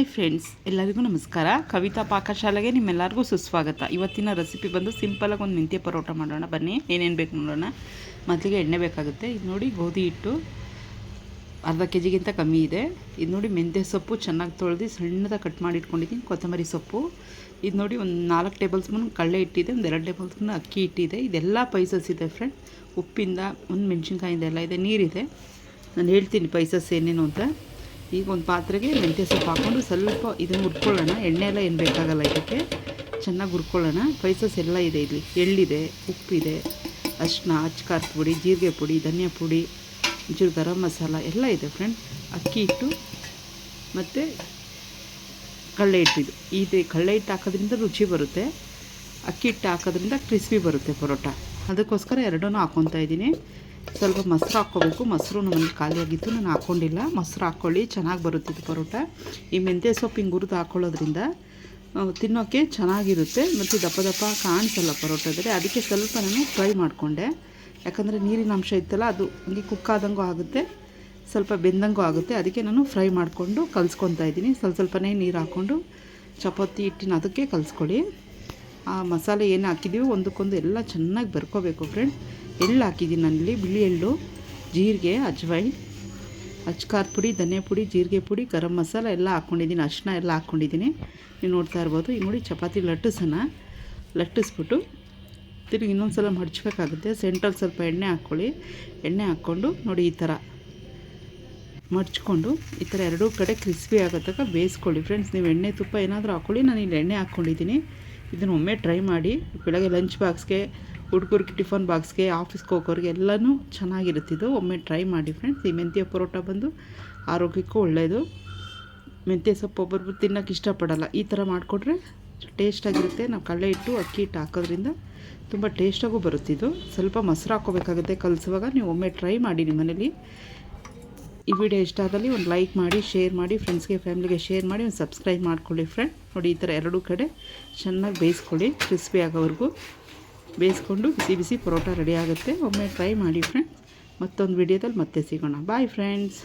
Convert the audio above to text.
Hi friends, ಎಲ್ಲರಿಗೂ ನಮಸ್ಕಾರ. ಕವಿತಾ ಪಾಕಶಾಲೆಗೆ ನಿಮ್ಮೆಲ್ಲರಿಗೂ ಸುಸ್ವಾಗತ. ಇವತ್ತಿನ ರೆಸಿಪಿ ಬಂದು ಸಿಂಪಲಾಗಿ ಒಂದು ಮೆಂತ್ಯ ಪರೋಟ ಮಾಡೋಣ. ಬನ್ನಿ, ಏನೇನು ಬೇಕು ನೋಡೋಣ. ಮೊದಲಿಗೆ ಎಣ್ಣೆ ಬೇಕಾಗುತ್ತೆ. ಇದು ನೋಡಿ, ಗೋಧಿ ಹಿಟ್ಟು ಅರ್ಧ ಕೆ ಜಿಗಿಂತ ಕಮ್ಮಿ ಇದೆ. ಇದು ನೋಡಿ, ಮೆಂತ್ಯ ಸೊಪ್ಪು ಚೆನ್ನಾಗಿ ತೊಳೆದು ಸಣ್ಣದಾಗಿ ಕಟ್ ಮಾಡಿ ಇಟ್ಕೊಂಡಿದ್ದೀನಿ. ಕೊತ್ತಂಬರಿ ಸೊಪ್ಪು. ಇದು ನೋಡಿ, ಒಂದು 4 ಟೇಬಲ್ ಸ್ಪೂನ್ ಕಡಲೆ ಹಿಟ್ಟಿದೆ, ಒಂದು 2 ಟೇಬಲ್ ಸ್ಪೂನ್ ಅಕ್ಕಿ ಹಿಟ್ಟಿದೆ. ಇದೆಲ್ಲ ಪೈಸಸ್ ಇದೆ ಫ್ರೆಂಡ್. ಉಪ್ಪಿಂದ ಒಂದು ಮೆಣಸಿನ್ಕಾಯಿಂದ ಎಲ್ಲ ಇದೆ, ನೀರಿದೆ. ನಾನು ಹೇಳ್ತೀನಿ ಪೈಸಸ್ ಏನೇನು ಅಂತ. ಈಗ ಒಂದು ಪಾತ್ರೆಗೆ ಮೆಂತ್ಯ ಸೊಪ್ಪು ಹಾಕ್ಕೊಂಡು ಸ್ವಲ್ಪ ಇದನ್ನು ಹುರ್ಕೊಳ್ಳೋಣ. ಎಣ್ಣೆ ಎಲ್ಲ ಏನು ಬೇಕಾಗಲ್ಲ, ಇದಕ್ಕೆ ಚೆನ್ನಾಗಿ ಹುರ್ಕೊಳ್ಳೋಣ. ಸ್ಪೈಸಸ್ ಎಲ್ಲ ಇದೆ ಇಲ್ಲಿ. ಎಳ್ಳಿದೆ, ಉಪ್ಪಿದೆ, ಅರಿಶಿನ, ಖಾರದ ಪುಡಿ, ಜೀರಿಗೆ ಪುಡಿ, ಧನಿಯಾ ಪುಡಿ, ಒಂಚೂರು ಗರಂ ಮಸಾಲ ಎಲ್ಲ ಇದೆ ಫ್ರೆಂಡ್. ಅಕ್ಕಿ ಹಿಟ್ಟು ಮತ್ತು ಕಡಲೆ ಹಿಟ್ಟಿದು ಇದೆ. ಕಡಲೆ ಹಿಟ್ಟು ಹಾಕೋದ್ರಿಂದ ರುಚಿ ಬರುತ್ತೆ, ಅಕ್ಕಿ ಹಿಟ್ಟು ಹಾಕೋದ್ರಿಂದ ಕ್ರಿಸ್ಪಿ ಬರುತ್ತೆ ಪರೋಟ. ಅದಕ್ಕೋಸ್ಕರ ಎರಡನ್ನೂ ಹಾಕ್ಕೊತಾ ಇದ್ದೀನಿ. ಸ್ವಲ್ಪ ಮೊಸರು ಹಾಕ್ಕೋಬೇಕು. ಮೊಸರು ನಮಗೆ ಖಾಲಿಯಾಗಿತ್ತು, ನಾನು ಹಾಕ್ಕೊಂಡಿಲ್ಲ. ಮೊಸರು ಹಾಕ್ಕೊಳ್ಳಿ, ಚೆನ್ನಾಗಿ ಬರುತ್ತಿದ್ದು ಪರೋಟ. ಈ ಮೆಂತ್ಯ ಸೊಪ್ಪು ಹಿಂಗೆ ಹುರಿದು ಹಾಕ್ಕೊಳ್ಳೋದ್ರಿಂದ ತಿನ್ನೋಕ್ಕೆ ಚೆನ್ನಾಗಿರುತ್ತೆ ಮತ್ತು ದಪ್ಪ ದಪ್ಪ ಕಾಣಿಸಲ್ಲ ಪರೋಟದಲ್ಲಿ. ಅದಕ್ಕೆ ಸ್ವಲ್ಪ ನಾನು ಫ್ರೈ ಮಾಡಿಕೊಂಡೆ. ಯಾಕಂದರೆ ನೀರಿನ ಅಂಶ ಇತ್ತಲ್ಲ, ಅದು ಹಂಗೆ ಕುಕ್ ಆದಂಗೂ ಆಗುತ್ತೆ, ಸ್ವಲ್ಪ ಬೆಂದಂಗೂ ಆಗುತ್ತೆ. ಅದಕ್ಕೆ ನಾನು ಫ್ರೈ ಮಾಡಿಕೊಂಡು ಕಲಿಸ್ಕೊತಾ ಇದ್ದೀನಿ. ಸ್ವಲ್ಪನೇ ನೀರು ಹಾಕ್ಕೊಂಡು ಚಪಾತಿ ಹಿಟ್ಟಿನ ಅದಕ್ಕೆ ಕಲಿಸ್ಕೊಳ್ಳಿ. ಆ ಮಸಾಲೆ ಏನು ಹಾಕಿದ್ದೀವಿ ಒಂದಕ್ಕೊಂದು ಎಲ್ಲ ಚೆನ್ನಾಗಿ ಬರ್ಕೋಬೇಕು ಫ್ರೆಂಡ್. ಎಳ್ಳು ಹಾಕಿದ್ದೀನಿ ನಾನಿಲ್ಲಿ, ಬಿಳಿ ಎಳ್ಳು, ಜೀರಿಗೆ, ಅಜ್ವೈನ್, ಖಾರದ ಪುಡಿ, ಧನಿಯಾ ಪುಡಿ, ಜೀರಿಗೆ ಪುಡಿ, ಗರಂ ಮಸಾಲ ಎಲ್ಲ ಹಾಕ್ಕೊಂಡಿದ್ದೀನಿ. ಅರಿಶಿನ ಎಲ್ಲ ಹಾಕ್ಕೊಂಡಿದ್ದೀನಿ. ನೀವು ನೋಡ್ತಾ ಇರ್ಬೋದು. ಈಗ ನೋಡಿ, ಚಪಾತಿ ಲಟ್ಟಿಸ್ಬಿಟ್ಟು ತಿರುಗಿ ಇನ್ನೊಂದು ಸಲ ಮಡ್ಚಬೇಕಾಗುತ್ತೆ. ಸೆಂಟ್ರಲ್ಲಿ ಸ್ವಲ್ಪ ಎಣ್ಣೆ ಹಾಕ್ಕೊಳ್ಳಿ. ಎಣ್ಣೆ ಹಾಕ್ಕೊಂಡು ನೋಡಿ, ಈ ಥರ ಮಡ್ಚ್ಕೊಂಡು ಈ ಥರ ಎರಡೂ ಕಡೆ ಕ್ರಿಸ್ಪಿ ಆಗೋ ತನಕ ಬೇಯಿಸ್ಕೊಳ್ಳಿ ಫ್ರೆಂಡ್ಸ್. ನೀವು ಎಣ್ಣೆ ತುಪ್ಪ ಏನಾದರೂ ಹಾಕ್ಕೊಳ್ಳಿ. ನಾನು ಇಲ್ಲಿ ಎಣ್ಣೆ ಹಾಕ್ಕೊಂಡಿದ್ದೀನಿ. ಇದನ್ನು ಒಮ್ಮೆ ಟ್ರೈ ಮಾಡಿ. ಬೆಳಗ್ಗೆ ಲಂಚ್ ಬಾಕ್ಸ್ಗೆ, ಹುಡುಗರಿಗೆ ಟಿಫನ್ ಬಾಕ್ಸ್ಗೆ, ಆಫೀಸ್ಗೆ ಹೋಗೋರಿಗೆ ಎಲ್ಲನೂ ಚೆನ್ನಾಗಿರುತ್ತಿದ್ದು. ಒಮ್ಮೆ ಟ್ರೈ ಮಾಡಿ ಫ್ರೆಂಡ್ಸ್. ಈ ಮೆಂತ್ಯ ಪರೋಟ ಬಂದು ಆರೋಗ್ಯಕ್ಕೂ ಒಳ್ಳೆಯದು. ಮೆಂತ್ಯ ಸೊಪ್ಪು ಒಬ್ಬೊಬ್ಬರು ತಿನ್ನೋಕ್ಕೆ ಇಷ್ಟಪಡಲ್ಲ. ಈ ಥರ ಮಾಡಿಕೊಟ್ರೆ ಟೇಸ್ಟಾಗಿರುತ್ತೆ. ನಾವು ಕಡಲೆ ಹಿಟ್ಟು, ಅಕ್ಕಿ ಹಿಟ್ಟು ಹಾಕೋದ್ರಿಂದ ತುಂಬ ಟೇಸ್ಟಾಗೂ ಬರುತ್ತಿದ್ದು. ಸ್ವಲ್ಪ ಮೊಸರು ಹಾಕ್ಕೋಬೇಕಾಗುತ್ತೆ ಕಲಿಸುವಾಗ. ನೀವು ಒಮ್ಮೆ ಟ್ರೈ ಮಾಡಿ ನಿಮ್ಮ ಮನೇಲಿ. ಈ ವಿಡಿಯೋ ಇಷ್ಟ ಆದಲ್ಲಿ ಒಂದು ಲೈಕ್ ಮಾಡಿ, ಶೇರ್ ಮಾಡಿ, ಫ್ರೆಂಡ್ಸ್ಗೆ, ಫ್ಯಾಮಿಲಿಗೆ ಶೇರ್ ಮಾಡಿ, ಒಂದು ಸಬ್ಸ್ಕ್ರೈಬ್ ಮಾಡ್ಕೊಳ್ಳಿ ಫ್ರೆಂಡ್. ನೋಡಿ, ಈ ಥರ ಎರಡೂ ಕಡೆ ಚೆನ್ನಾಗಿ ಬೇಯಿಸ್ಕೊಳ್ಳಿ. ಕ್ರಿಸ್ಪಿ ಆಗೋವರೆಗೂ ಬೇಯಿಸ್ಕೊಂಡು ಬಿಸಿ ಬಿಸಿ ಪರೋಟ ರೆಡಿ ಆಗುತ್ತೆ. ಒಮ್ಮೆ ಟ್ರೈ ಮಾಡಿ ಫ್ರೆಂಡ್ಸ್. ಮತ್ತೊಂದು ವಿಡಿಯೋದಲ್ಲಿ ಮತ್ತೆ ಸಿಗೋಣ. Bye friends.